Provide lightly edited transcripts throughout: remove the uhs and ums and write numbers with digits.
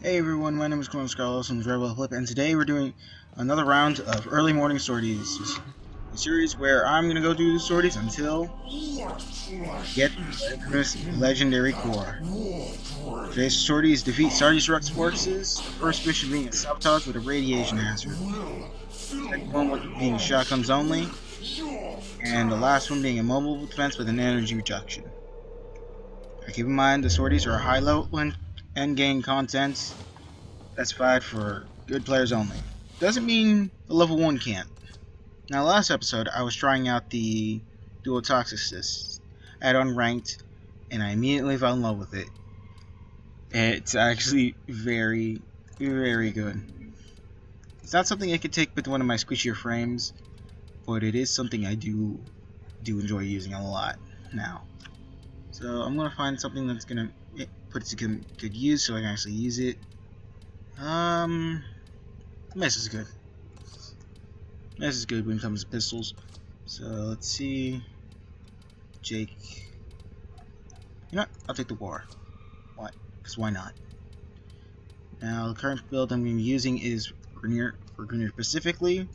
Hey everyone, my name is Carlos from Rebel Flip, and today we're doing another round of early morning sorties. A series where I'm gonna go do the sorties until I get the infamous legendary core. Today's sortie is defeat Sardi's Rux forces, the first mission being a sabotage with a radiation hazard, the second one being shotguns only, and the last one being a mobile defense with an energy reduction. Now keep in mind the sorties are high level endgame content specified for good players only. Doesn't mean the level 1 can't. Now, last episode, I was trying out the dual toxicist at unranked, and I immediately fell in love with it. It's actually very, very good. It's not something I could take with one of my squishier frames, but it is something I do enjoy using a lot now. So I'm gonna find something that's gonna put it to good use, so I can actually use it. This is good. This is good when it comes to pistols. So let's see. Jake. You know what? I'll take the war. Why? Because why not? Now, the current build I'm going to be using is Grenier specifically,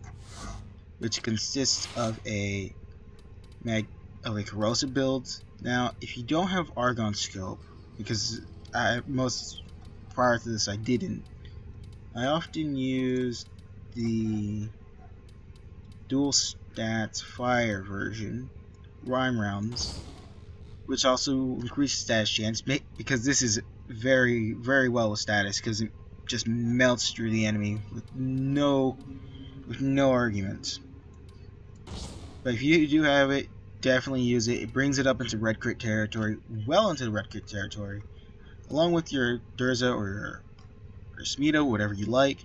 which consists of a corrosive build. Now, if you don't have Argon Scope, because most prior to this I didn't, I often use the dual stats fire version, rhyme rounds, which also increases status chance because this is very, very well with status because it just melts through the enemy with no arguments. But if you do have it, definitely use it. It brings it up into red crit territory, well into the red crit territory, along with your Durza or your Smito, whatever you like.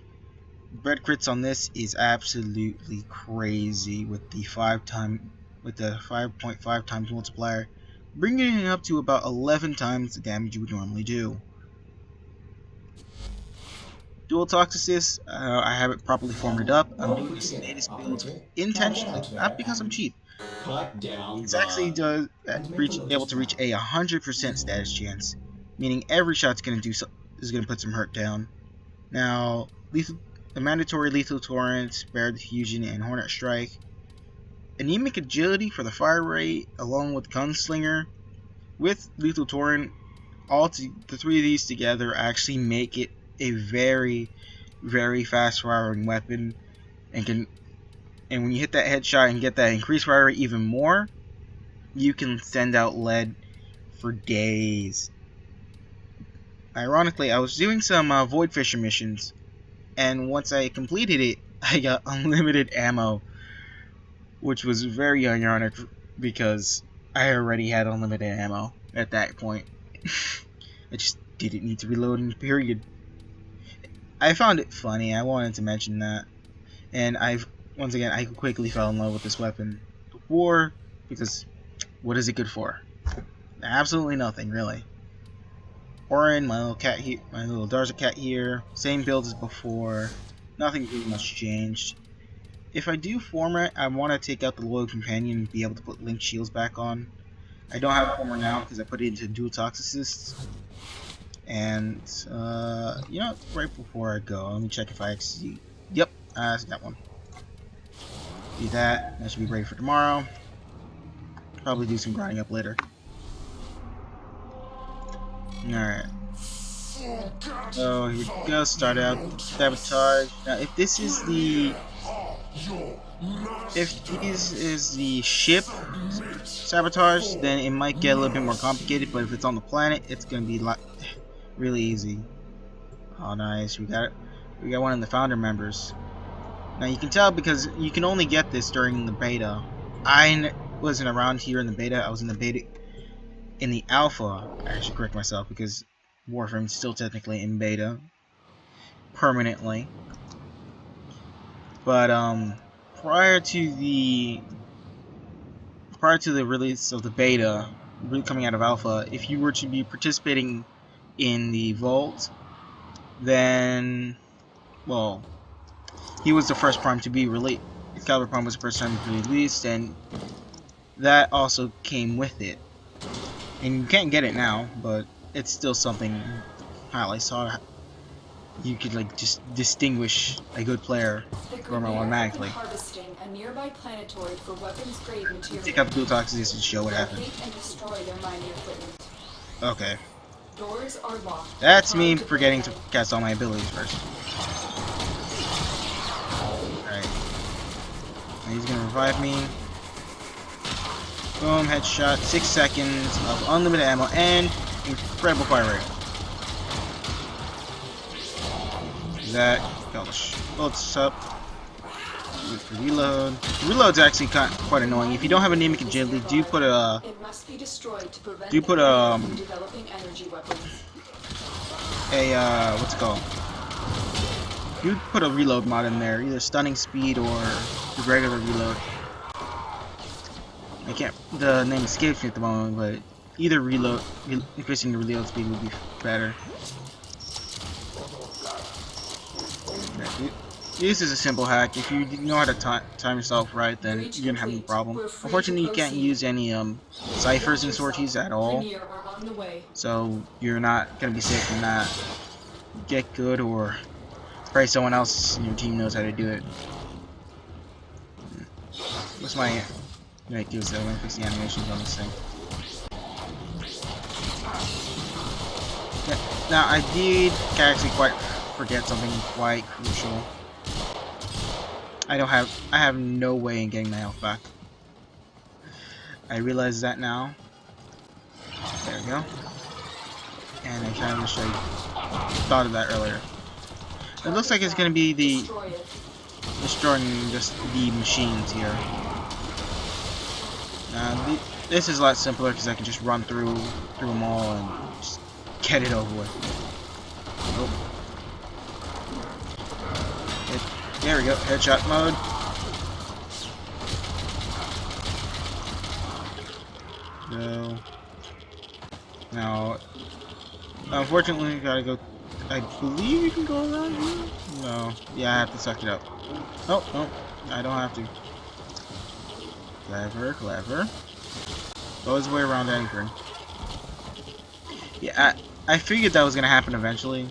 Red crits on this is absolutely crazy with the 5.5 times multiplier, bringing it up to about 11 times the damage you would normally do. Dual Toxicist, I have it properly formed up. I'm doing this latest build intentionally, not because I'm cheap. It's actually able to reach a 100% status chance, meaning every shot's gonna put some hurt down. Now, the mandatory lethal torrent, Barrier Diffusion, and Hornet Strike. Anemic agility for the fire rate, along with Gunslinger, with lethal torrent, the three of these together actually make it a very, very fast firing weapon, and when you hit that headshot and get that increased fire rate even more, you can send out lead for days. Ironically, I was doing some Void Fisher missions, and once I completed it, I got unlimited ammo, which was very ironic because I already had unlimited ammo at that point. I just didn't need to reload in period. I found it funny, I wanted to mention that. And I quickly fell in love with this weapon. The war, because what is it good for? Absolutely nothing, really. Orin, my little cat here, my little Darza cat here, same build as before. Nothing really much changed. If I do format, I want to take out the Loyal Companion and be able to put Link Shields back on. I don't have format now because I put it into Dual Toxicist. And, you know, right before I go, let me check if I actually... Yep, I got one. Do that. That should be ready for tomorrow. Probably do some grinding up later. Alright. So here we go. Start out sabotage. Now, if this is the ship sabotage, then it might get a little bit more complicated. But if it's on the planet, it's gonna be really easy. Oh, nice. We got one of the founder members. Now you can tell because you can only get this during the beta. I wasn't around here in the beta. I was in the beta. In the alpha, I should correct myself because Warframe's still technically in beta permanently. But prior to the release of the beta, coming out of alpha, if you were to be participating in the vault, then well, he was the first prime to be released. Caliber Prime was the first time to be released, and that also came with it. And you can't get it now, but it's still something highly sought you could like just distinguish a good player from automatically. Harvesting a nearby planetoid for weapons grade material. Take out the dual toxins to show what happened. And destroy their mining equipment. Okay. Doors are locked. That's me forgetting to cast all my abilities first. Alright. He's gonna revive me. Boom, headshot. 6 seconds of unlimited ammo and incredible fire rate. That gosh. Bullets up. Wait for reload. Reload's actually quite annoying. If you don't have anemic agility, do put a what's it called? You put a reload mod in there, either stunning speed or the regular reload. I can't. The name escapes me at the moment, but either reload, increasing the reload speed would be better. This is a simple hack. If you know how to time yourself right, then you're gonna have no problem. Unfortunately, you can't use any ciphers and sorties at all, so you're not gonna be safe from that. Get good, or probably someone else in your team knows how to do it. What's my do is I'm gonna fix the animations on this thing. Yeah, now I did actually quite forget something quite crucial. I have no way in getting my health back. I realize that now. There we go. And I kind of wish I thought of that earlier. It looks like it's gonna be the destroying just the machines here. This is a lot simpler because I can just run through them all and just get it over with. Oh. There we go, headshot mode. No. Now, unfortunately, we gotta go. I believe you can go around here. No, yeah, I have to suck it up. Oh, no, I don't have to. Clever, clever. Goes way around anything. Yeah, I figured that was gonna happen eventually.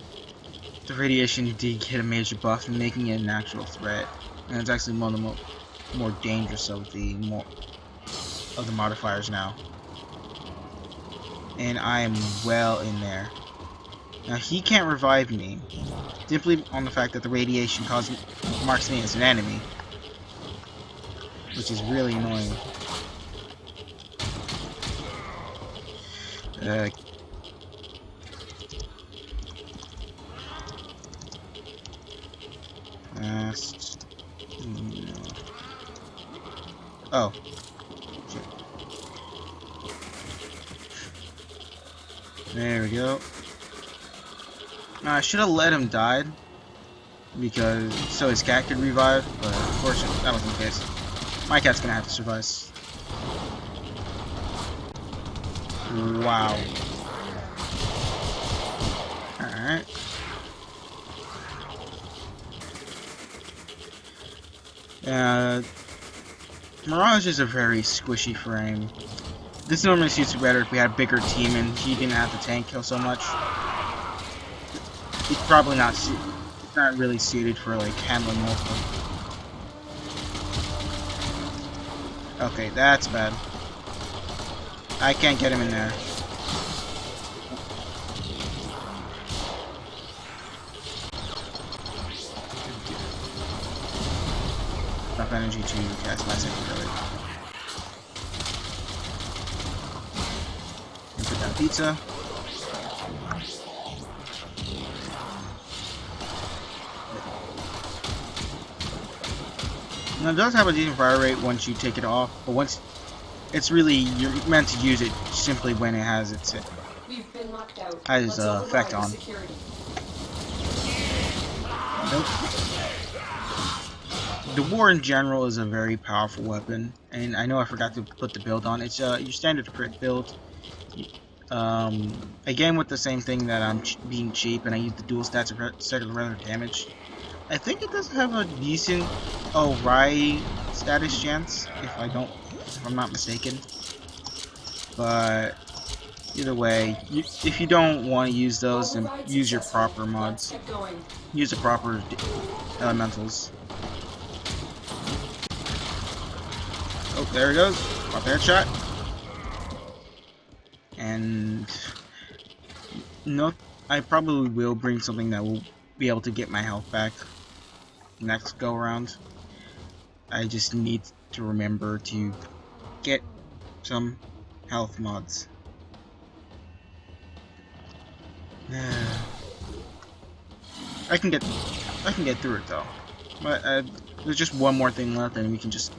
The radiation did get a major buff, making it an actual threat, and it's actually one of the more dangerous of the modifiers now. And I am well in there. Now he can't revive me, simply on the fact that the radiation marks me as an enemy, which is really annoying. Oh. Shit. There we go. I should have let him die, because so his cat could revive, but unfortunately that wasn't the case. My cat's gonna have to survive. Wow. Alright. Mirage is a very squishy frame. This normally suits better if we had a bigger team and he didn't have to tank kill so much. He's probably not really suited for like handling multiple. Okay, that's bad. I can't get him in there. Enough energy to cast my second ability. And put down pizza. Now it does have a decent fire rate once you take it off, but once it's really, you're meant to use it simply when it has its effect on. Nope. The war in general is a very powerful weapon, and I know I forgot to put the build on. It's your standard crit build. Again with the same thing that I'm being cheap, and I use the dual stats of regular damage. I think it does have a decent Rai status chance, if I'm not mistaken. But Either way, if you don't want to use All those, then provide use your successful. proper Let's mods. get going. Use the proper elementals. Oh, there he goes. Pop a headshot. And no, I probably will bring something that will be able to get my health back next go around. I just need to remember to get some health mods. I can get through it though. But there's just one more thing left, and we can just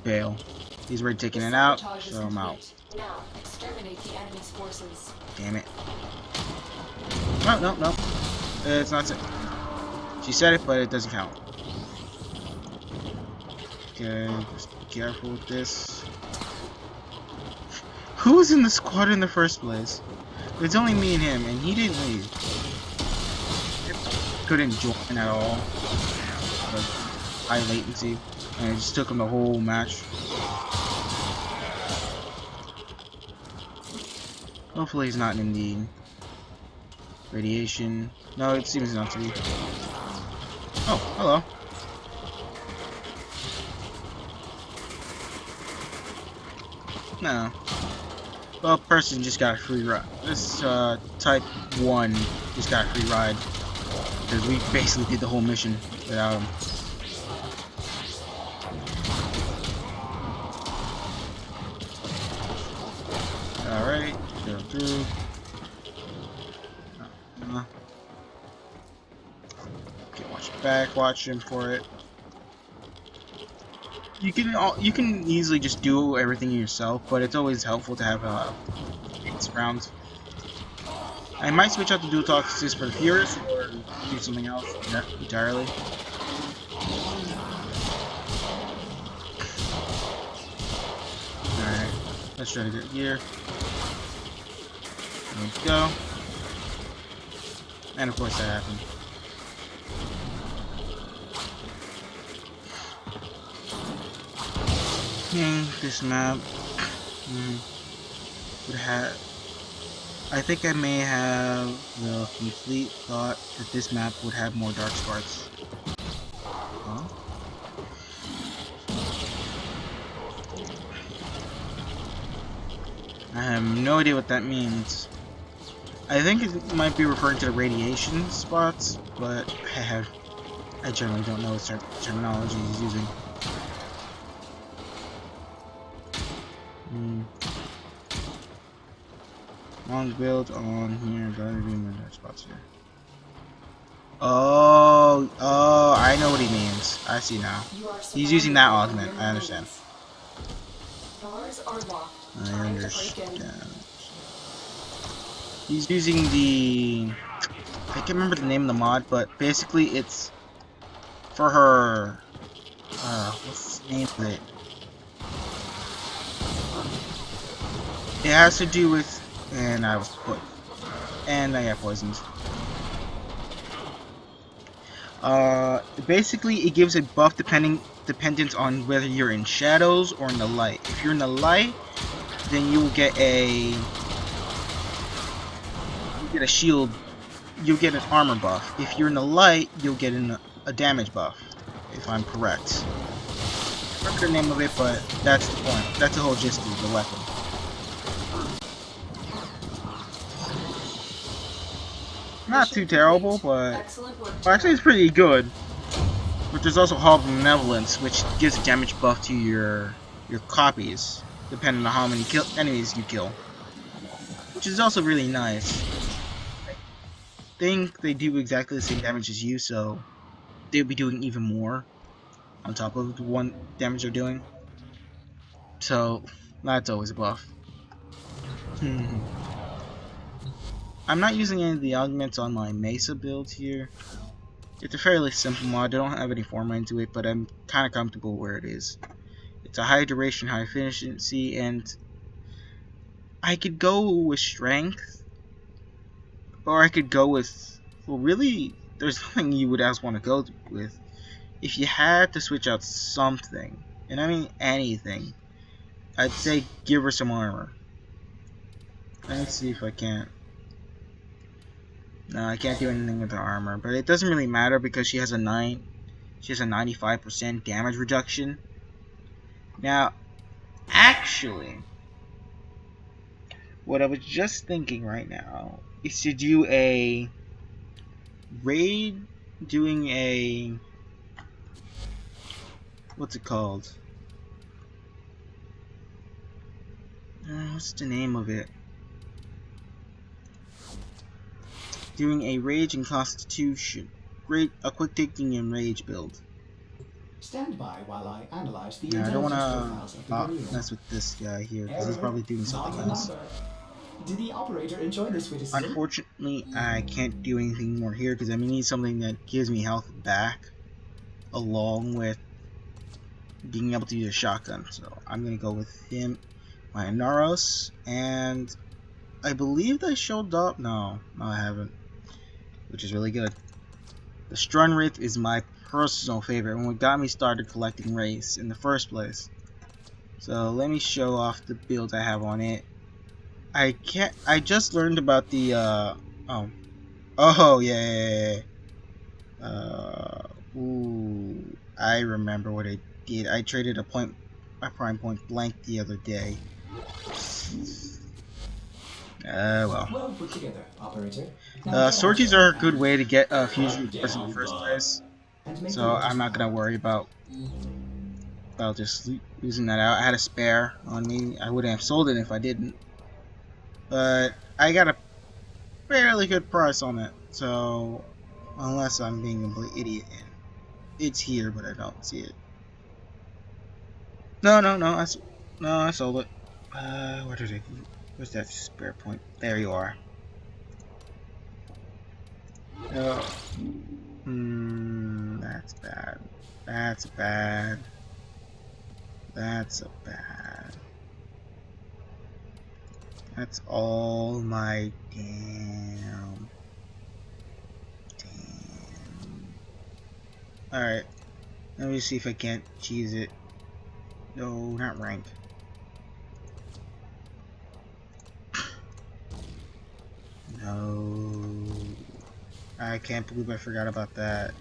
bail. He's already taking it out, so I'm out. Now, exterminate the enemy's forces. Damn it. No, no, no. It's not. She said it, but it doesn't count. Okay, just be careful with this. Who was in the squad in the first place? It's only me and him, and he didn't leave. Couldn't join at all. But high latency, and it just took him the whole match. Hopefully he's not in the radiation. No, it seems not to be. Oh, hello. No. Well, person just got a free ride. This type 1 just got a free ride. Because we basically did the whole mission without him. Alright, go through. Okay, watch back, watch him for it. You can easily just do everything yourself, but it's always helpful to have X rounds. I might switch out the dual toxins for the Furious or do something else entirely. Alright, let's try to get here. There we go. And of course that happened. This map would have. I think I may have the complete thought that this map would have more dark spots. Huh? I have no idea what that means. I think it might be referring to the radiation spots, but I generally don't know what terminology he's using. Long build on here, gotta be my dark spots here. Oh, I know what he means. I see now. He's using that augment. I understand. Doors are locked. I Time to break in. understand. He's using the. I can't remember the name of the mod, but basically it's for her. What's the name of it? It has to do with. And I was put. And I got poisoned. Basically it gives a buff dependent on whether you're in shadows or in the light. If you're in the light, then you will get a shield. You'll get an armor buff. If you're in the light, you'll get a damage buff. If I'm correct. I don't remember the name of it, but that's the point. That's the whole gist of the weapon. Not too terrible, but actually it's pretty good. But there's also Hall of Benevolence, which gives a damage buff to your copies, depending on how many enemies you kill, which is also really nice. I think they do exactly the same damage as you, so they'll be doing even more on top of the one damage they're doing. So that's always a buff. I'm not using any of the augments on my Mesa build here. It's a fairly simple mod. I don't have any form into it, but I'm kind of comfortable where it is. It's a high duration, high efficiency, and I could go with strength, or I could go with. Well, really, there's nothing you would else want to go with. If you had to switch out something, and I mean anything, I'd say give her some armor. Let's see if I can't. No, I can't do anything with her armor, but it doesn't really matter because she has a 95% damage reduction. Now, actually, what I was just thinking right now is to do a raid, doing a, what's it called? What's the name of it? Doing a rage and constitution. A quick taking and rage build. Stand by while I analyze the Now, I don't intelligence want profiles of the to Garou. mess with this guy here because he's Error, probably doing not something a else. number. Did the operator enjoy this witticism? Unfortunately, I can't do anything more here because I need something that gives me health back along with being able to use a shotgun. So I'm going to go with him, my Naros, and I believe I showed up. No, I haven't, which is really good. The Strunrith is my personal favorite and what got me started collecting Wraiths in the first place. So let me show off the build I have on it. I just learned about the oh yeah. Ooh, I remember what I did. I traded a prime point blank the other day. Well. Well put together, operator. Now get out Sorties there are a good and way to get fusion get cores in the on first guard place. and make the So I'm weapons not gonna proud. worry about just losing that out. I had a spare on me. I wouldn't have sold it if I didn't. But I got a fairly good price on it. So unless I'm being a complete idiot and it's here but I don't see it. No, I sold it. Where's that spare point? There you are. Oh. That's bad. That's bad. That's a bad. That's all my damn. Alright. Let me see if I can't cheese it. No, not rank. No. I can't believe I forgot about that.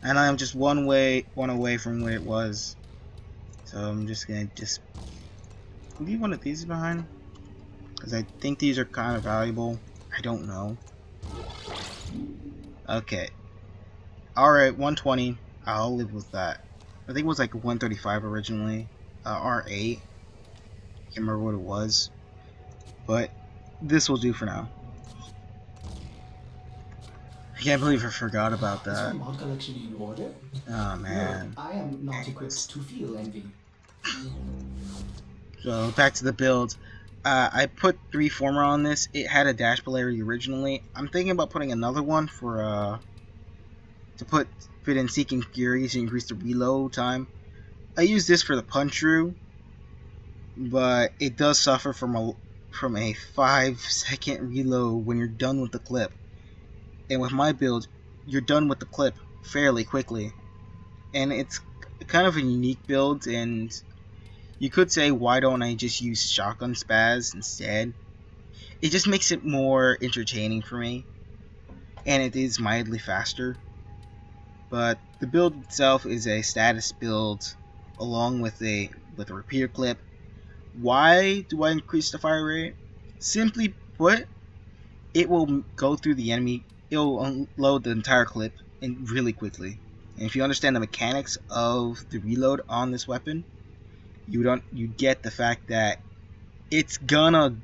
And I'm just one away from where it was. So I'm just gonna leave one of these behind. Because I think these are kind of valuable. I don't know. Okay. Alright, 120. I'll live with that. I think it was like 135 originally. R8. Can't remember what it was. But this will do for now. I can't believe I forgot about Is your that. mod collection in order? Oh Look, man. I am not Anyways. equipped to feel envy. So back to the build. I put 3 former on this. It had a dash polarity originally. I'm thinking about putting another one for to fit in Seeking Fury to increase the reload time. I use this for the punch through, but it does suffer from a 5-second reload when you're done with the clip. And with my build, you're done with the clip fairly quickly. And it's kind of a unique build, and you could say, why don't I just use shotgun spaz instead? It just makes it more entertaining for me, and it is mildly faster. But the build itself is a status build along with a repeater clip. Why do I increase the fire rate? Simply put, it will go through the enemy. It will unload the entire clip and really quickly. And if you understand the mechanics of the reload on this weapon, you get the fact that it's gonna.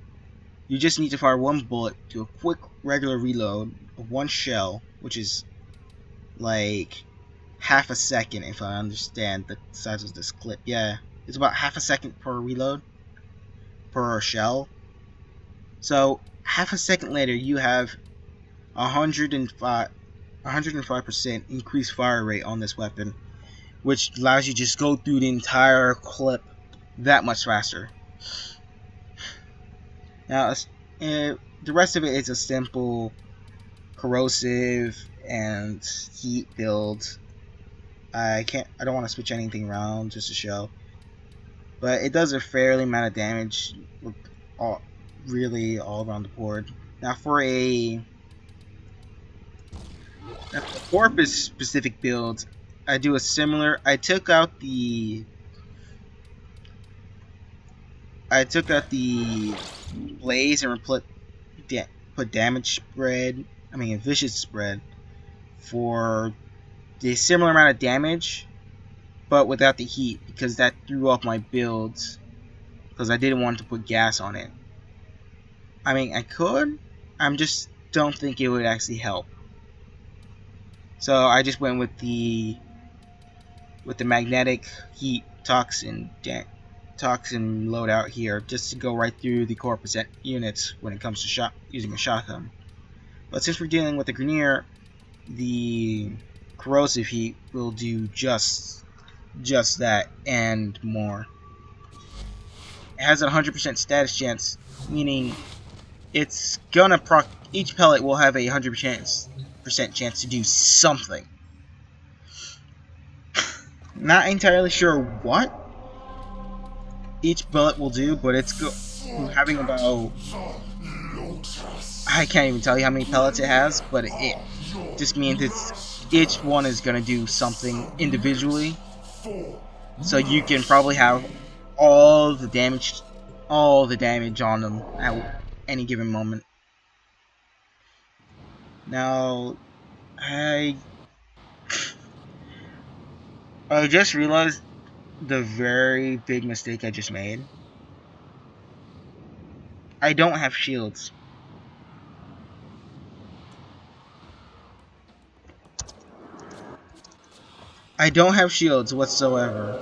You just need to fire one bullet to a quick regular reload of one shell, which is like half a second if I understand the size of this clip. Yeah, it's about half a second per reload per shell. So half a second later, you have 105% increased fire rate on this weapon, which allows you to just go through the entire clip that much faster. Now, the rest of it is a simple corrosive and heat build. I don't want to switch anything around just to show, but it does a fairly amount of damage with really all around the board. Now for a Corpus specific build, I do a similar. I took out the blaze and put damage spread. I mean a vicious spread for the similar amount of damage, but without the heat because that threw off my builds because I didn't want to put gas on it. I mean I could. I just don't think it would actually help. So I just went with the magnetic heat toxin loadout here, just to go right through the core percent units when it comes to using a shotgun. But since we're dealing with the Grenier, the corrosive heat will do just that and more. It has a 100% status chance, meaning it's gonna proc. Each pellet will have a 100% chance to do something. Not entirely sure what each bullet will do, but it's having about. I can't even tell you how many pellets it has, but it just means each one is gonna do something individually. So you can probably have all the damage on them at any given moment. Now, I just realized the very big mistake I just made. I don't have shields. I don't have shields whatsoever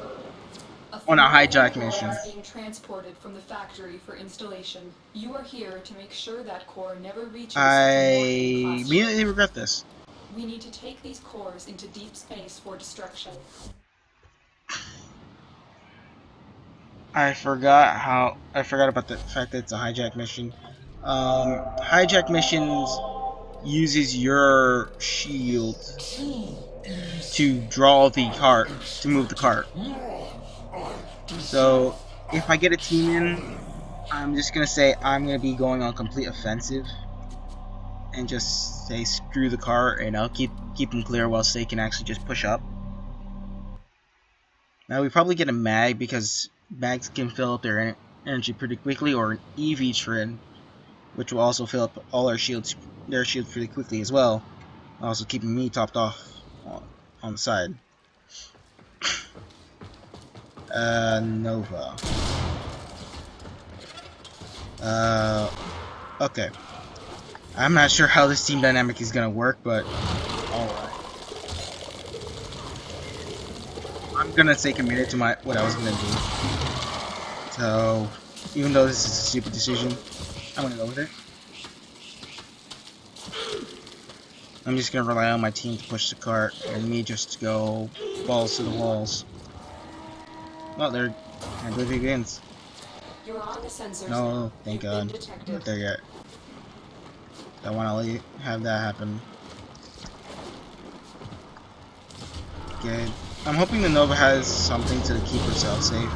on a hijack mission. Is being transported from the factory for installation. You are here to make sure that core never reaches I immediately regret this. We need to take these cores into deep space for destruction. I forgot about the fact that it's a hijack mission. Hijack missions uses your shield to draw the cart, to move the cart. So if I get a team in, I'm just gonna say I'm gonna be going on complete offensive and just say screw the cart, and I'll keep them clear whilst they can actually just push up. Now we probably get a mag because mags can fill up their energy pretty quickly, or an EV shred, which will also fill up all their shields pretty quickly as well, also keeping me topped off on the side. Nova. Okay. I'm not sure how this team dynamic is gonna work, but alright. I'm gonna stay committed to what I was gonna do. So, even though this is a stupid decision, I'm gonna go with it. I'm just gonna rely on my team to push the cart, and me just to go balls to the walls. Oh, there. I believe he begins. No, thank God. I'm not there yet. Don't want to have that happen. Good. I'm hoping the Nova has something to keep herself safe.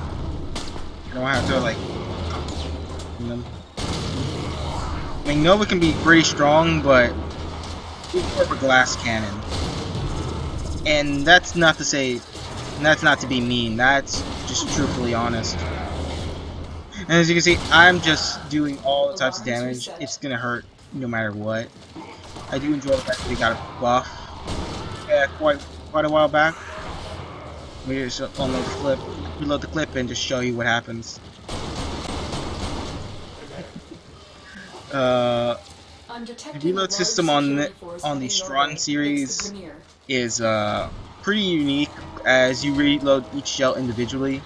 I don't have to, like, you know. I mean, Nova can be pretty strong, but she's more of a glass cannon. And that's not to say, that's not to be mean, that's just truthfully honest. And as you can see, I'm just doing all the types of damage. It's gonna hurt no matter what. I do enjoy the fact that we got a buff quite a while back. We just reload the clip, and just show you what happens. The reload system on the Strong series is pretty unique, as you reload each shell individually.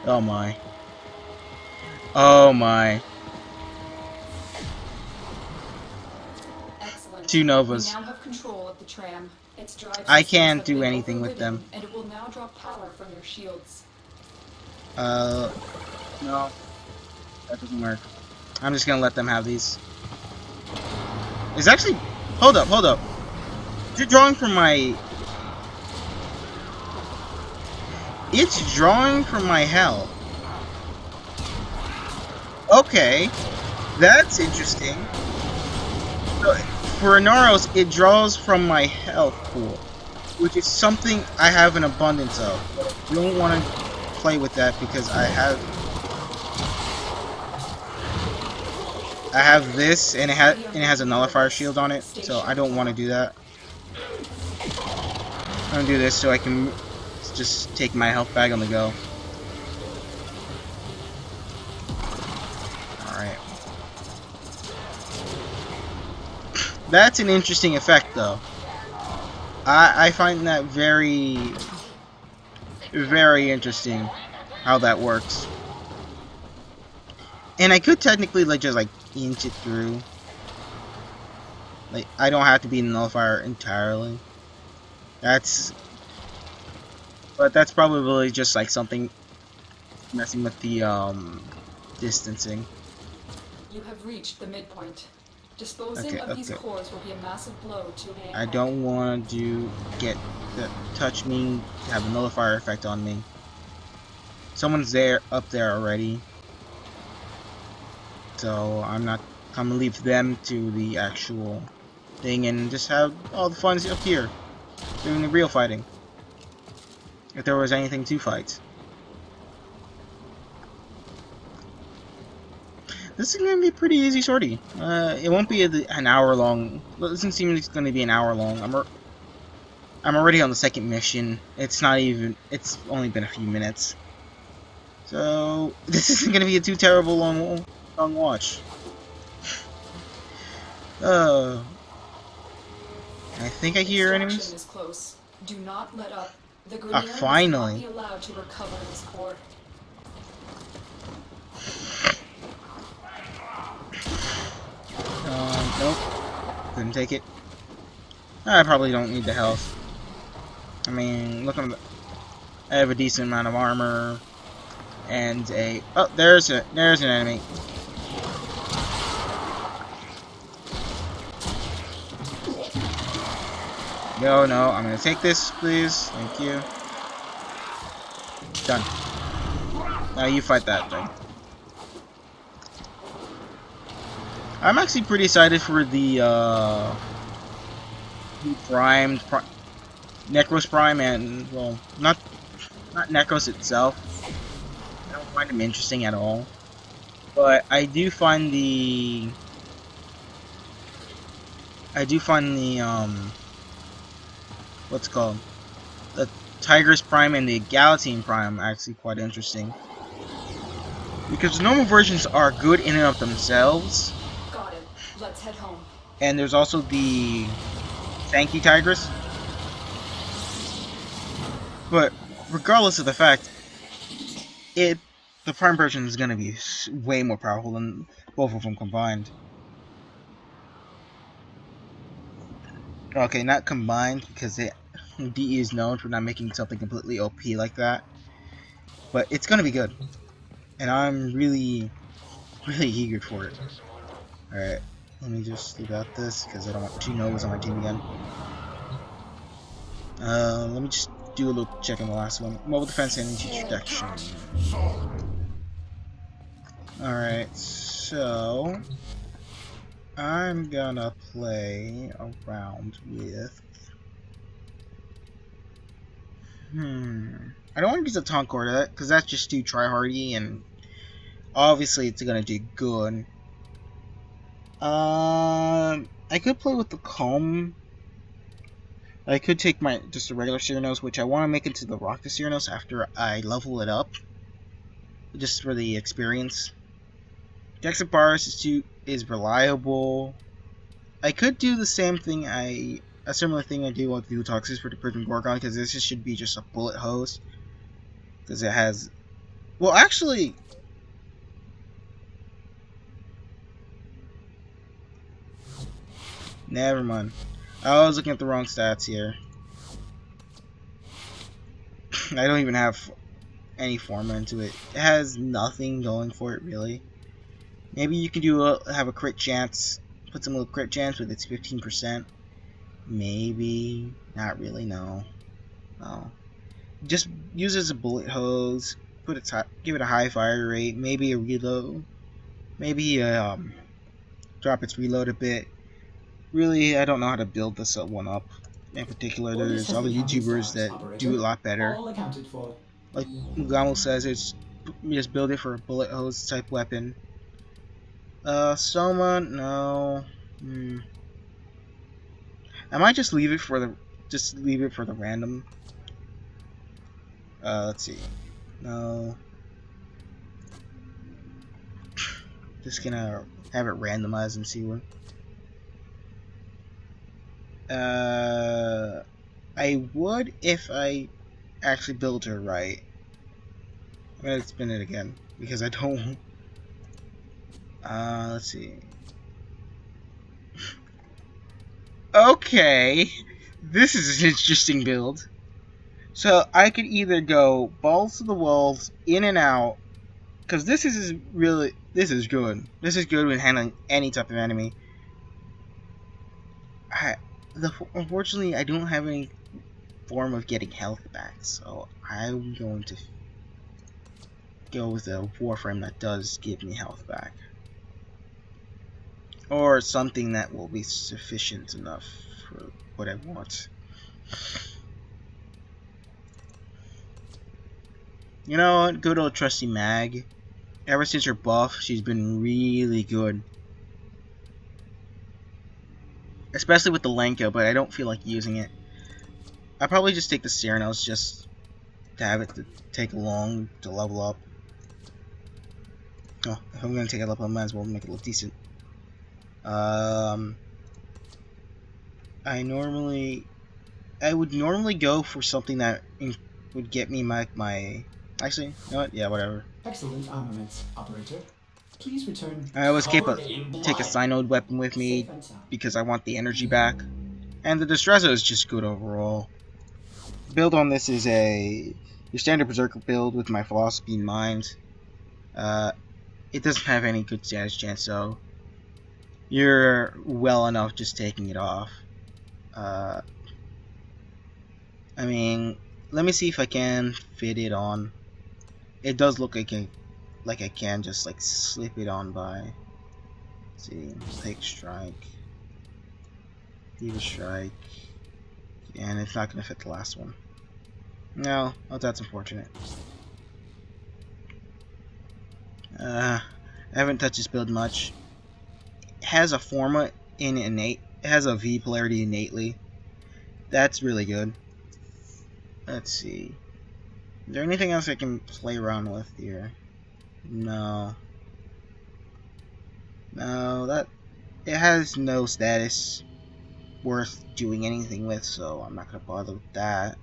Oh my. Oh my. Excellent. 2 Novas. We now have control of the tram. Its drive I can't do anything with them. And it will now draw power from your shields. No. That doesn't work. I'm just gonna let them have these. It's actually... Hold up. You're drawing from my... It's drawing from my hell. Okay, that's interesting. So, for Naros, it draws from my health pool, which is something I have an abundance of. But I don't want to play with that because I have this, and it has a nullifier shield on it, so I don't want to do that. I'm gonna do this so I can just take my health bag on the go. Alright. That's an interesting effect, though. I find that very, very interesting how that works. And I could technically just inch it through. Like, I don't have to be in the nullifier entirely. But that's probably just like something messing with the distancing. You have reached the midpoint. Disposing of these Okay. cores will be a massive blow to I don't want to touch me to have a nullifier effect on me. Someone's up there already. So I'm gonna leave them to the actual thing and just have all the fun up here doing the real fighting. If there was anything to fight. This is gonna be a pretty easy sortie. It won't be an hour long. It doesn't seem like it's gonna be an hour long. I'm already on the second mission. It's only been a few minutes. So this isn't gonna be a too terrible long watch. I think I hear enemies. Is close. Do not let up. The Grineer Finally. must not be allowed to recover this core. Nope. Couldn't take it. I probably don't need the health. I mean, look at I have a decent amount of armor and there's an enemy. No, I'm gonna take this, please. Thank you. Done. Now you fight that thing. I'm actually pretty excited for the Necros Prime, and well, not Necros itself. I don't find him interesting at all. But I do find the what's it called? The Tigress Prime and the Galatine Prime actually quite interesting. Because the normal versions are good in and of themselves. Got it. Let's head home. And there's also the Tanky Tigress. But regardless of the fact, the Prime version is going to be way more powerful than both of them combined. Okay, not combined, because DE is known for not making something completely OP like that. But it's going to be good. And I'm really, really eager for it. Alright, let me just leave out this, because I don't want two Novas on my team again. Let me just do a little check on the last one. Mobile defense and introduction. Alright, so I'm gonna play around with I don't want to use a taunt core because that's just too tryhardy, and obviously it's gonna do good. I could play with the Calm. I could take just a regular Cyrano, which I want to make into the Rocket Cyrano after I level it up, just for the experience. Dexaparis is reliable. I could do the same thing a similar thing I do with Vutoxis for the Prison Gorgon, because this should be just a bullet hose. Because it has... Well, actually... Never mind. I was looking at the wrong stats here. I don't even have any form into it. It has nothing going for it, really. Maybe you can have a crit chance. Put some little crit chance with its 15%. Maybe. Not really, no. No. Just use it as a bullet hose. Give it a high fire rate. Maybe a reload. maybe drop its reload a bit. Really, I don't know how to build this one up. In particular, Orders there's has other been counted YouTubers stars, that do operator. it a lot better. All accounted for. Like Mugamo says, it's just build it for a bullet hose type weapon. Soma, no. I might just leave it for the random. Let's see. No. Just gonna have it randomized and see what. I would if I actually built her right. I'm gonna spin it again because I don't. Let's see. Okay, this is an interesting build. So I could either go balls to the walls, in and out, because this is good. This is good when handling any type of enemy. Unfortunately, I don't have any form of getting health back, so I'm going to go with a warframe that does give me health back. Or something that will be sufficient enough for what I want. You know what? Good old trusty Mag. Ever since her buff, she's been really good. Especially with the Lenka, but I don't feel like using it. I'll probably just take the Cyrano's just to have it to take long to level up. Oh, if I'm gonna take it up, I might as well make it look decent. I would normally go for something that would get me my. Actually, you know what? Yeah, whatever. Excellent armaments, operator. Please return. I always take Covered a in blood. Synode weapon with me Safe and sound. because I want the energy back, and the Distrezzo is just good overall. Build on this is your standard Berserker build with my philosophy in mind. It doesn't have any good status chance, so you're well enough just taking it off. I mean, let me see if I can fit it on. It does look like I can just like slip it on by. Let's see, take strike, leave a strike, and it's not gonna fit the last one. No, oh, that's unfortunate. I haven't touched this build much. It has a forma in innate. It has a V polarity innately. That's really good. Let's see. Is there anything else I can play around with here? No. No, that it has no status worth doing anything with, so I'm not gonna bother with that.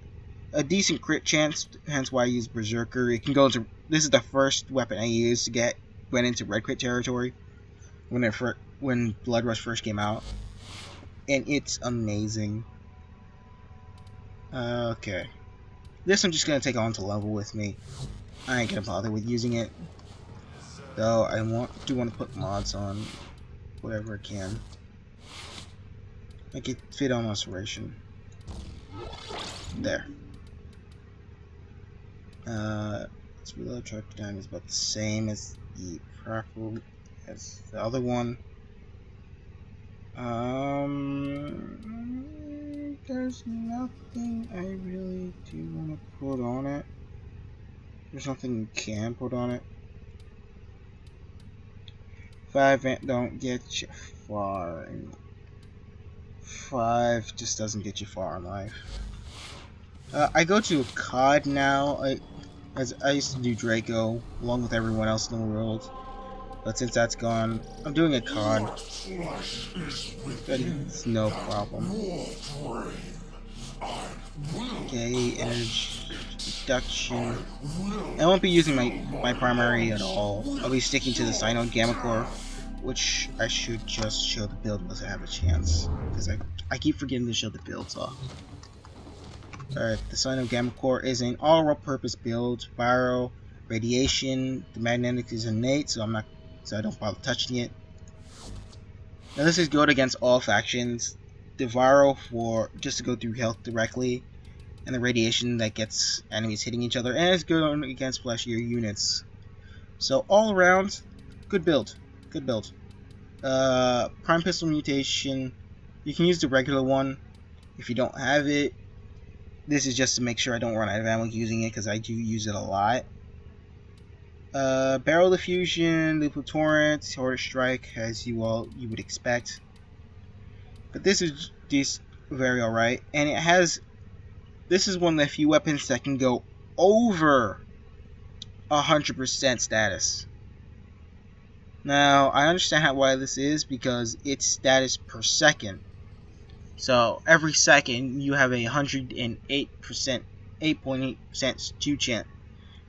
A decent crit chance, hence why I use Berserker. It can go into. This is the first weapon I used to went into red crit territory when Blood Rush first came out, and it's amazing. Okay, this I'm just gonna take on to level with me. I ain't gonna bother with using it, though. I do want to put mods on whatever I can. Make it fit on Restoration. There. Its reload track time is about the same as the other one. There's nothing I really do want to put on it. There's nothing you can put on it. 5 don't get you far. 5 just doesn't get you far in life. I go to a COD now. As I used to do Draco along with everyone else in the world, but since that's gone, I'm doing a COD. But it's no problem. Okay, energy reduction. I won't be using my primary at all. I'll be sticking to the Synode Gamma Core, which I should just show the build once I have a chance, because I keep forgetting to show the builds off. Alright, the Synode Gamma Core is an all-purpose build. Viral, radiation, the magnetic is innate, so I don't bother touching it. Now this is good against all factions. The viral for just to go through health directly, and the radiation that gets enemies hitting each other, and it's good against fleshier units. So all around, good build. Good build. Prime Pistol Mutation. You can use the regular one if you don't have it. This is just to make sure I don't run out of ammo using it, because I do use it a lot. Barrel Diffusion, Lethal Torrent, Order Strike, as you would expect. But this is very alright, and it has. This is one of the few weapons that can go over 100% status. Now, I understand why this is, because it's status per second. So every second you have 108%, 8.8% chance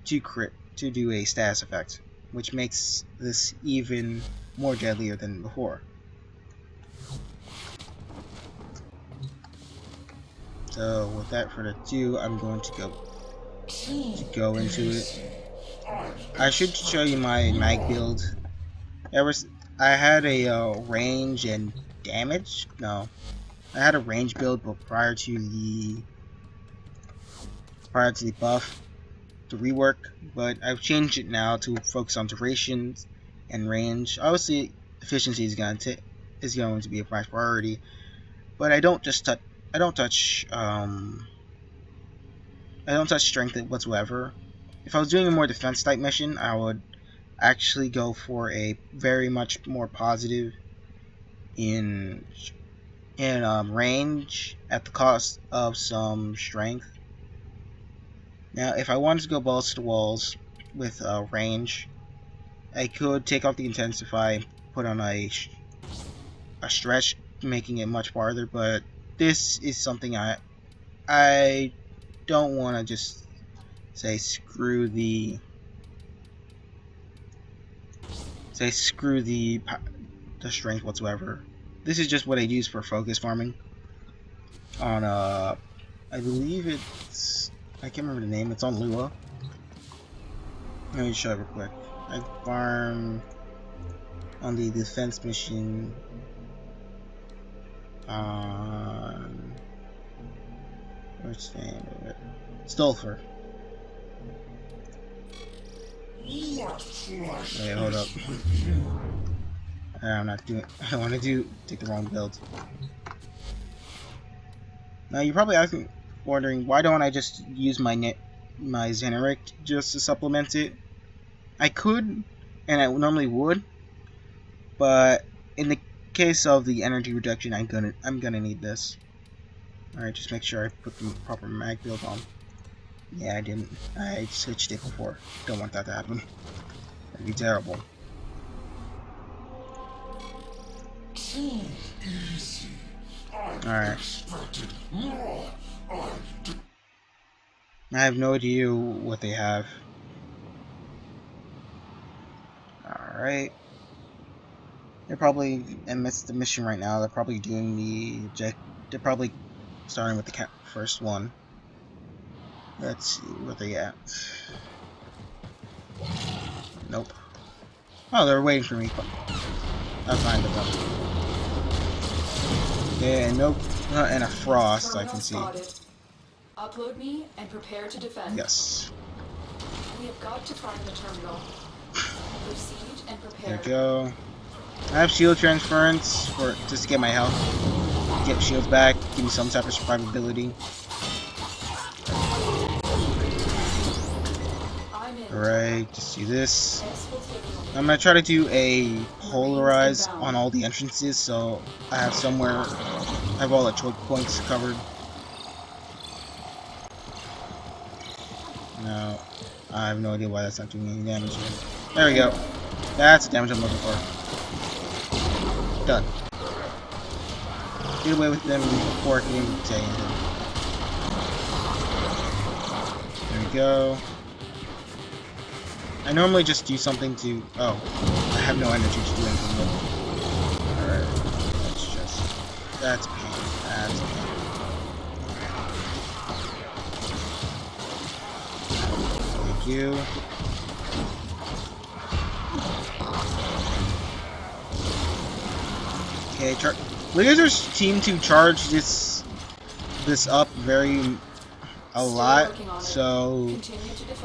to crit to do a status effect, which makes this even more deadlier than before. So without further ado, I'm going to go into it. I should show you my mag build. I had a range and damage. No, I had a range build, but prior to the buff, the rework. But I've changed it now to focus on durations and range. Obviously, efficiency is going to be a priority, but I don't touch strength whatsoever. If I was doing a more defense type mission, I would actually go for a very much more positive in range at the cost of some strength. Now, if I wanted to go balls to the walls with range, I could take off the intensify, put on a stretch, making it much farther. But this is something I don't want to just say screw the strength whatsoever. This is just what I use for focus farming on I believe I can't remember the name. It's on Lua. Let me show it real quick. I farm on the defense mission on what's the name of it? Stolfer. Wait, hold up. I'm not doing. I want to take the wrong build. Now you're probably wondering, why don't I just use my Xeneric just to supplement it? I could, and I normally would, but in the case of the energy reduction, I'm gonna need this. All right, just make sure I put the proper mag build on. Yeah, I didn't. I switched it before. Don't want that to happen. That'd be terrible. Alright. I have no idea what they have. Alright. They're probably amidst the mission right now. They're probably doing they're probably starting with the first one. Let's see what they got. Nope. Oh, they're waiting for me. I'll find them. Yeah, nope. And a frost, I can see. Upload me and prepare to defend. Yes. We have got to find the terminal. Proceed and prepare. There we go. I have shield transference just to get my health. Get shields back, give me some type of survivability. Alright, just do this. I'm gonna try to do a polarize on all the entrances, so I have all the choke points covered. No, I have no idea why that's not doing any damage here. There we go. That's the damage I'm looking for. Done. Get away with them before I can even say anything. There we go. I normally just do something to... Oh, I have no energy to do anything with. Alright, that's pain. That's pain. Thank you. Okay, lasers seem to charge this up a lot, so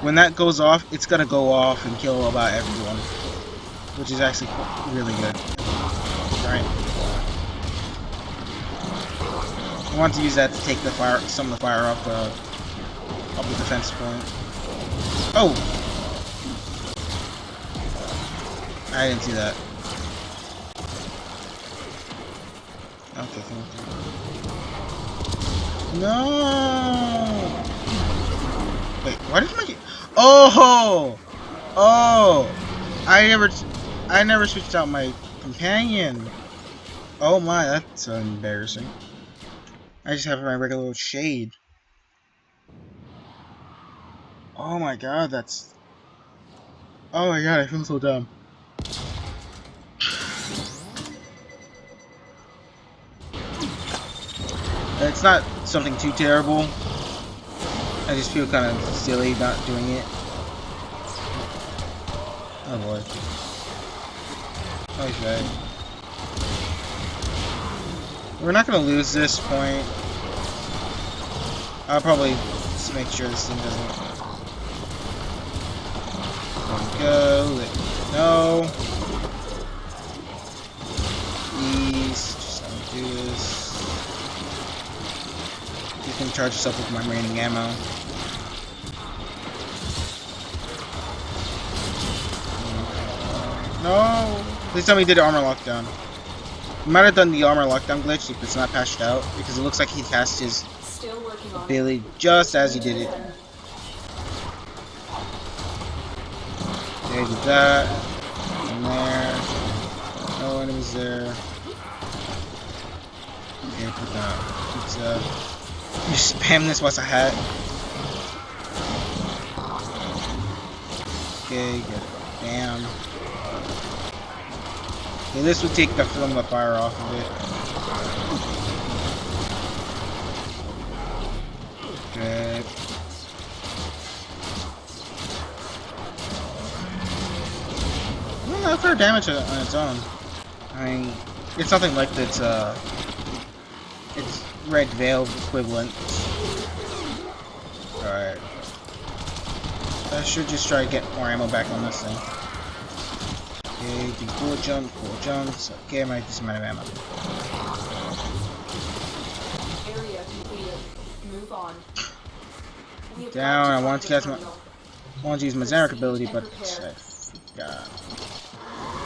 when that goes off, it's gonna go off and kill about everyone. which is actually really good. Alright. I want to use that to take the fire, some of the fire off the defense point. Oh! I didn't see that. Okay, thank you. No! Wait, why did my... Oh! Oh! I never switched out my companion. Oh my, that's embarrassing. I just have my regular old shade. Oh my god, that's... Oh my god, I feel so dumb. It's not something too terrible. I just feel kind of silly not doing it. Oh boy. Okay. We're not gonna lose this point. I'll probably just make sure this thing doesn't... There we go. No. Please, just let me do this. You can charge yourself with my remaining ammo. No! Please tell me he did armor lockdown. He might have done the armor lockdown glitch if it's not patched out, because it looks like he cast his ability just as he did it. Okay, did that. And there. No enemies there. Okay, put that pizza. You spam this whilst I hat. Okay, good. Bam. Okay, this would take the film of fire off of it. Good. Well, not fair damage on its own. I mean, it's nothing like its red veil equivalent. Alright. I should just try to get more ammo back on this thing. Okay, do 4 jumps. Okay, I might do some amount of ammo. Area completed. Move on. Down, I want to use my Zarek ability, but I forgot.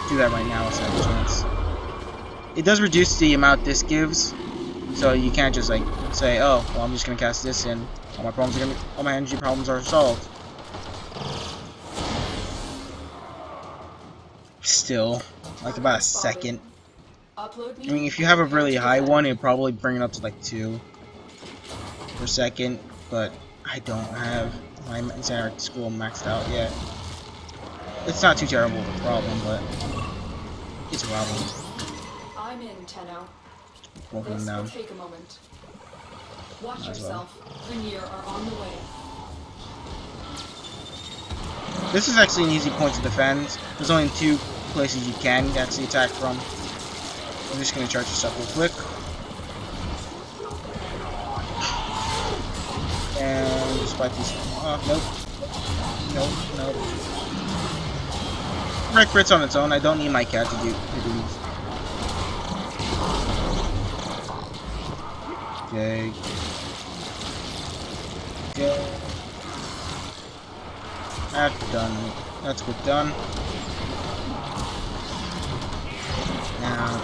Do that right now, so I have a chance. It does reduce the amount this gives, so you can't just like say, oh, well, I'm just gonna cast this and all my energy problems are solved. Still, like about a second. I mean, if you have a really high one, it'd probably bring it up to like 2 per second, but I don't have my Zarek school maxed out yet. It's not too terrible of a problem, but it's a problem. I'm in, Tenno. Both of them down. Take a moment. Watch yourself. Rainier are on the way. This is actually an easy point to defend. There's only 2 places you can actually attack from. I'm just gonna charge this up real quick. And just fight these. Oh, nope. Nope. Wreck Brits on its own. I don't need my cat to do these. Okay. Okay. That's done. That's good done. Now,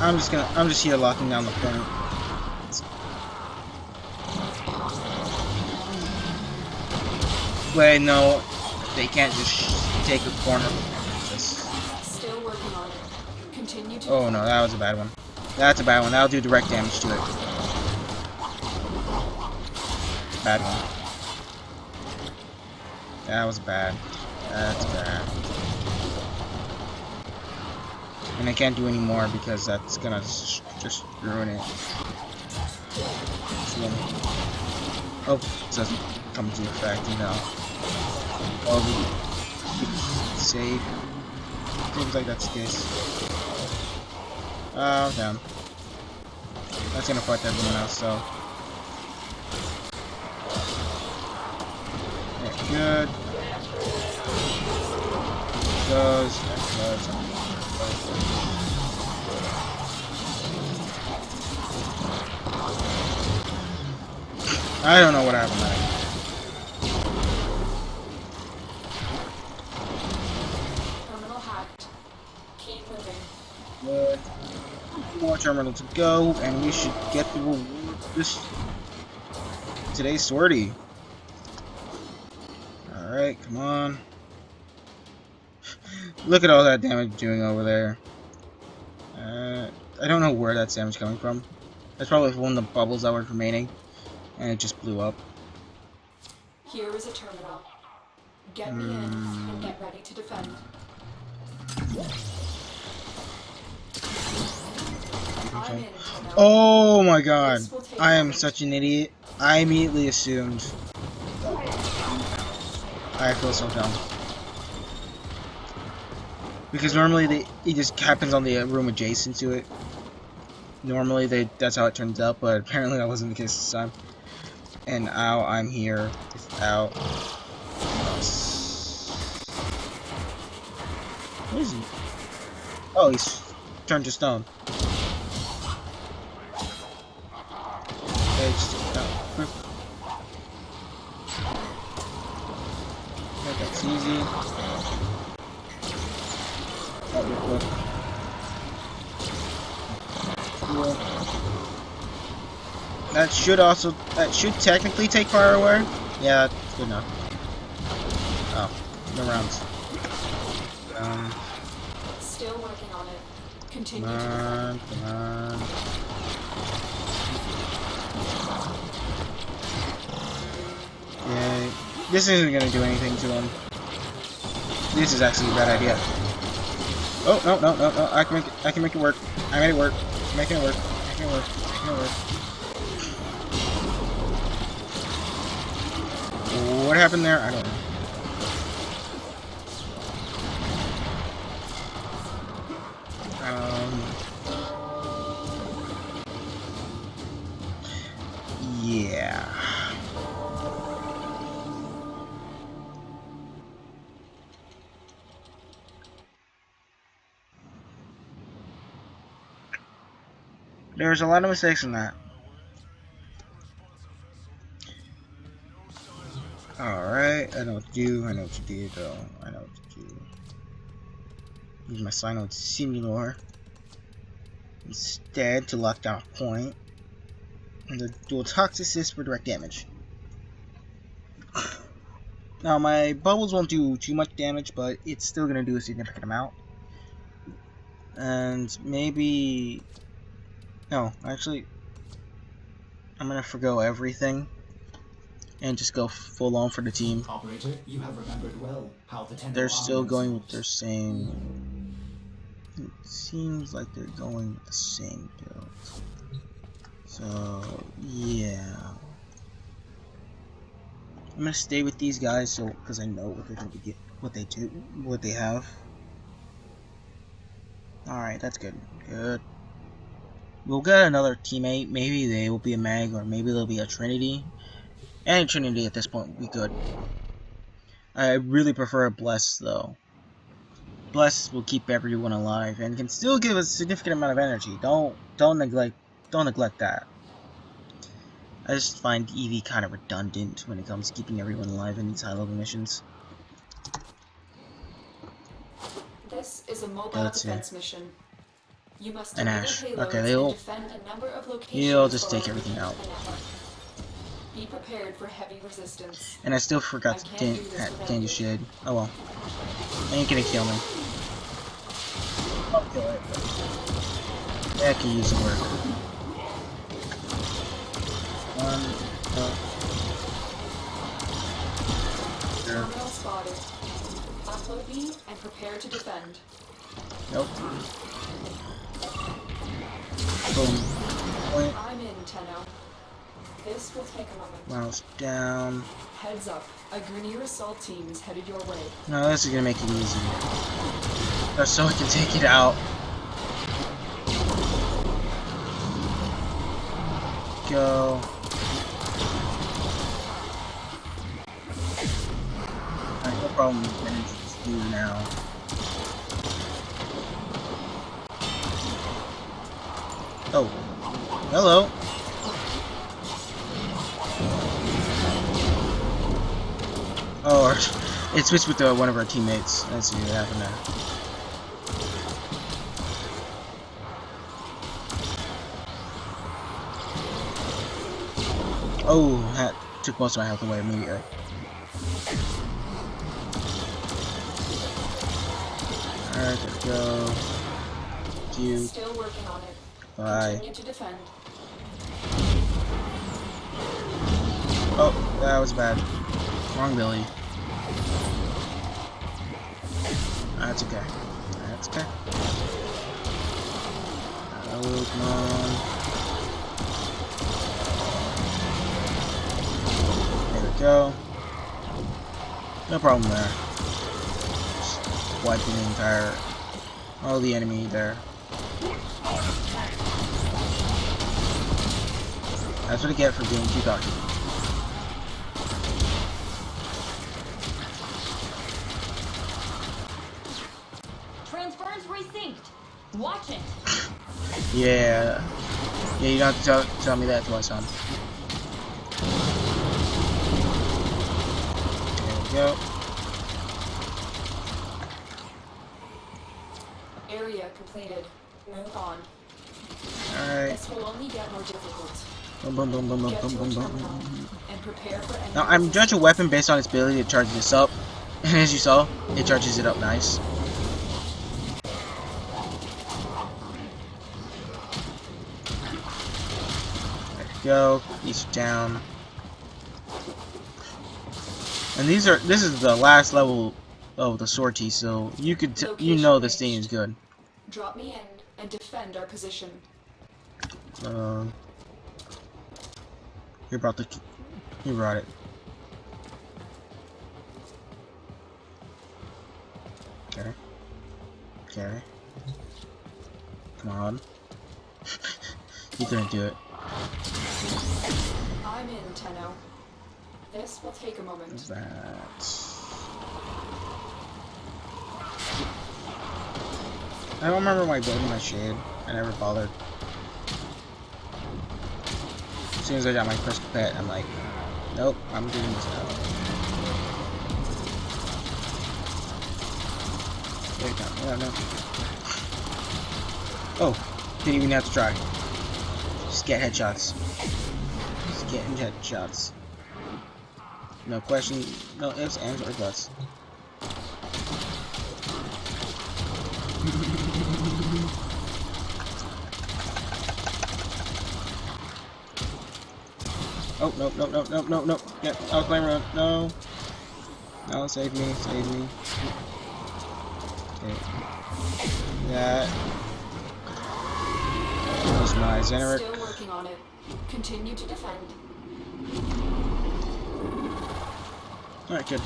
I'm just here locking down the point. Wait, no, they can't just take a corner. Still working on it. Continue to. Oh no, that was a bad one. That's a bad one. That'll do direct damage to it. Bad one. That was bad. That's bad. And I can't do any more because that's gonna just ruin it. Oh, it doesn't come into effect, you know. Oh, save. Seems like that's the case. Oh, damn. That's gonna fight everyone else, so. Yeah, good. Goes. I don't know what happened there. Terminal hacked. Keep moving. Good. One more terminal to go, and we should get the reward for this today's sortie. Alright, come on. Look at all that damage doing over there. I don't know where that damage coming from. That's probably one of the bubbles that were remaining, and it just blew up. Here is a terminal. Get me in and get ready to defend. I'm in, Tenno. Oh my god, This will take I am moment. such an idiot. I immediately assumed. I feel so dumb. Because normally it just happens on the room adjacent to it. Normally that's how it turns out, but apparently that wasn't the case this time. And now I'm here without. What is he? Oh, he's turned to stone. Okay, just quick. Okay, that's easy. Oh, real quick. Cool. That should technically take fire away. Yeah, that's good enough. Oh, no rounds. Still working on it. Continue Come to defend. on, come on. Yeah, this isn't gonna do anything to him. This is actually a bad idea. Oh no no no no! I can make it work. I made it work. Making it work. Making it work. Making it work. What happened there? I don't know. Yeah. There's a lot of mistakes in that. Alright, I know what to do. I know what to do, though. I know what to do. Use my sign with Singular instead to lock down a point. And the dual toxicist for direct damage. Now, my bubbles won't do too much damage, but it's still going to do a significant amount. And maybe... No, actually, I'm going to forgo everything and just go full on for the team. Operator, you have remembered well how the Tenno They're still army going with works. their same... It seems like they're going with the same build. So, yeah. I'm gonna stay with these guys so because I know what they're going to get, what they do, what they have. Alright, that's good. Good. We'll get another teammate. Maybe they will be a mag or maybe they'll be a Trinity. Any Trinity at this point would be good. I really prefer a Bless though. Bless will keep everyone alive and can still give a significant amount of energy. Don't neglect that. I just find EV kind of redundant when it comes to keeping everyone alive in these high-level missions. This is a mobile Let's see. defense mission. You must An deliver Ash. payloads Okay, and defend a number of locations. he'll just take for everything out. the network. Be prepared for heavy resistance. And I still forgot I to can't do this without change the you. shade. Oh well. Ain't gonna kill me. I'll kill it. That could use some work. Sure. Terminal spotted. Upload me and prepare to defend. Nope. Boom. Point. I'm in, Tenno. This will take a moment. Mouse down. Heads up. A Grineer assault team is headed your way. No, this is gonna make it easy. Just so I can take it out. Go. Alright, no problem with managing to do now. Oh. Hello. Oh, it switched with one of our teammates. Let's see what happened there. Oh, that took most of my health away immediately. Alright, there we go. You. Still working on it. Bye. Continue to defend. Oh, that was bad. Wrong Billy. That's okay. That's okay. Oh, come on. There we go. No problem there. Just wiping the entire... all the enemy there. That's what I get for being too cocky. Transfer's resynced. Watch it. Yeah. Yeah, you don't have to tell me that twice, hon. There we go. Area completed. Move on. Alright. This will only get more difficult. Boom, boom, boom, boom, boom, Get boom, to a boom, terminal boom. and prepare for enemy Now, I'm resistance. judging a weapon based on its ability to charge this up. And as you saw, it charges it up nice. There we go. He's down. And this is the last level of the sortie, so you could you know this thing is good. Drop me in and defend our position. You brought it. Okay. Okay. Come on. You couldn't do it. I'm in, Tenno. This will take a moment. I don't remember why I building my shade. I never bothered. As soon as I got my crystal pet, I'm like, nope, I'm doing this now. There you go. Yeah, no. Oh, didn't even have to try. Just get headshots. Just getting headshots. No question, no ifs, ands, or buts. Oh, no, no, no, no, no, no. Yeah, I was playing around. No. No, save me, save me. Okay. That. Was my Xeneric. Still working on it. Continue to defend. Alright, good.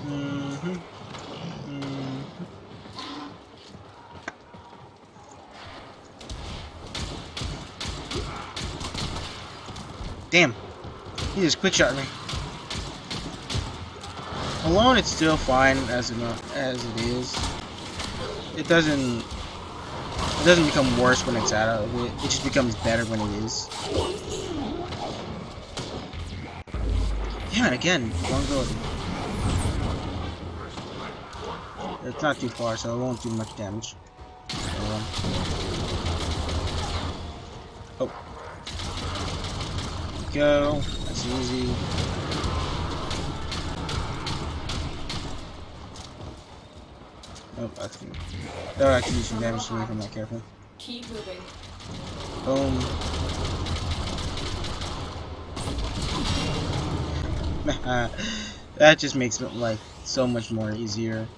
Mm-hmm. Damn. He just quick shot me. Alone, it's still fine as it is. It doesn't become worse when it's out of it. It just becomes better when it is. Damn it again. Wrong ability. It's not too far, so it won't do much damage. Oh. Go. That's easy. Oh, that's good. Oh, I can do some damage to me if I'm not careful. Keep moving. Boom. That just makes it like so much more easier.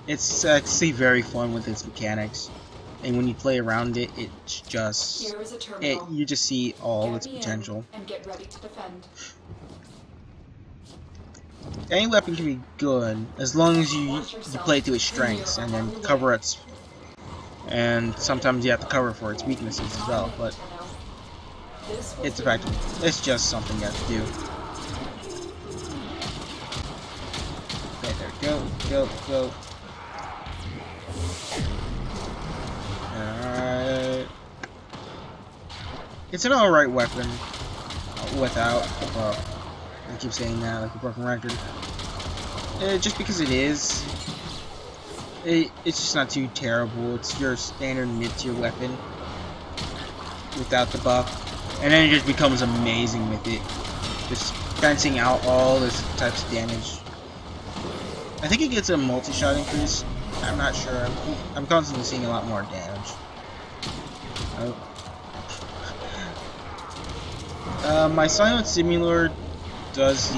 It's actually very fun with its mechanics, and when you play around it, it's just Here is a terminal. you just see all Get its me in potential. and get ready to defend. Any weapon can be good as long as you Watch yourself. play to its strengths and then cover its. And sometimes you have to cover for its weaknesses as well, but This will it's take effective. It's just something you have to do. Okay, there we go, go, go. Alright. It's an alright weapon without a buff. I keep saying that like a broken record. Just because it is, it's just not too terrible. It's your standard mid-tier weapon without the buff, and then it just becomes amazing with it, just fencing out all those types of damage. I think it gets a multi-shot increase. I'm not sure. I'm constantly seeing a lot more damage. My silent simulator does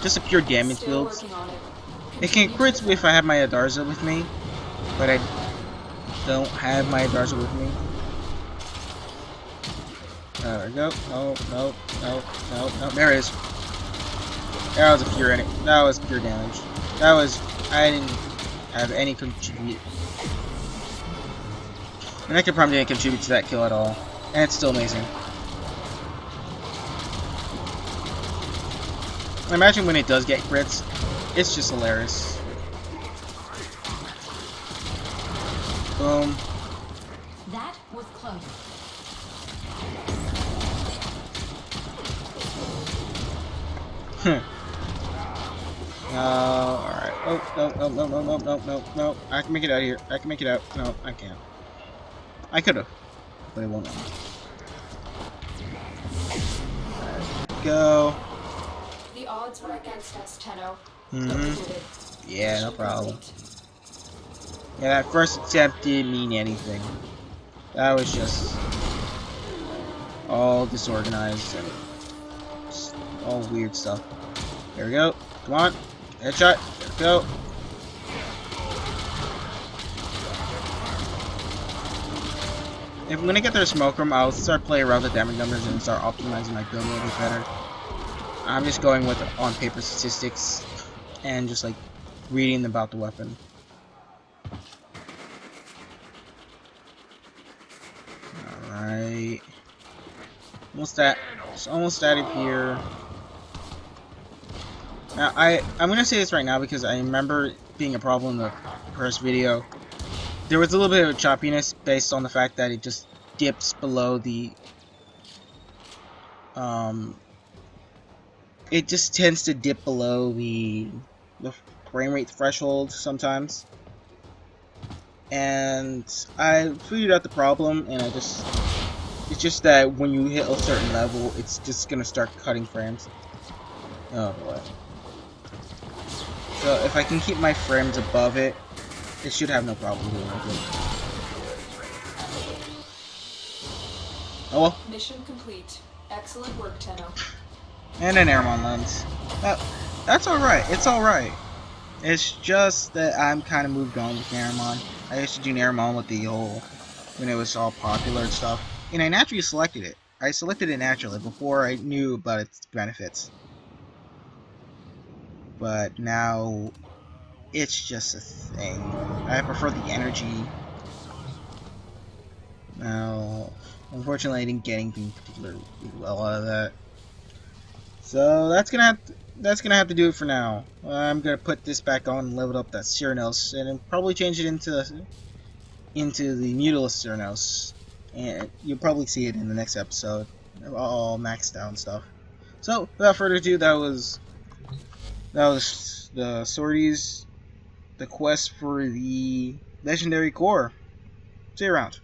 just a pure damage Still build. working on it. It can Continue crit to if I have my Adarza with me, but I don't have my Adarza with me. There we go. No, no, no, no, no. There it is. That was a pure that was pure damage. That was, I didn't have any contribute. And I could probably didn't contribute to that kill at all. And it's still amazing. Imagine when it does get crits, it's just hilarious. Boom. That was close. Alright. Oh, no, no, no, no, no, no, no, no. I can make it out of here. I can make it out. No, I can't. I could've, but it won't let me. Go. The odds were against us, Tenno. Mm-hmm. But we did it. Yeah, no Mission problem. complete. Yeah, that first attempt didn't mean anything. That was just all disorganized and just all weird stuff. There we go. Come on. Headshot. There we go. If I'm gonna get their smoke room, I'll start playing around with the damage numbers and start optimizing my build a little bit better. I'm just going with on paper statistics and just like reading about the weapon. Alright. It's almost out of here. Now I'm gonna say this right now because I remember being a problem in the first video. There was a little bit of choppiness based on the fact that it just dips below the it just tends to dip below the frame rate threshold sometimes. And I figured out the problem, and it's just that when you hit a certain level, it's just gonna start cutting frames. Oh boy. So if I can keep my frames above it, it should have no problem doing it. Oh well. Mission complete. Excellent work, Tenno. And an Airmon lens. That's alright. It's alright. It's just that I'm kind of moved on with Naramon. I used to do Naramon with the whole, when it was all popular and stuff. And I naturally selected it. I selected it naturally before I knew about its benefits. But now, it's just a thing. I prefer the energy. Now, unfortunately I didn't get anything particularly well out of that. So that's gonna have to do it for now. I'm gonna put this back on and level up that Cyrnos, and then probably change it into the Mutilus Cyrnos, and you'll probably see it in the next episode, all maxed out and stuff. So without further ado, that was the sorties, the quest for the legendary core. See you around.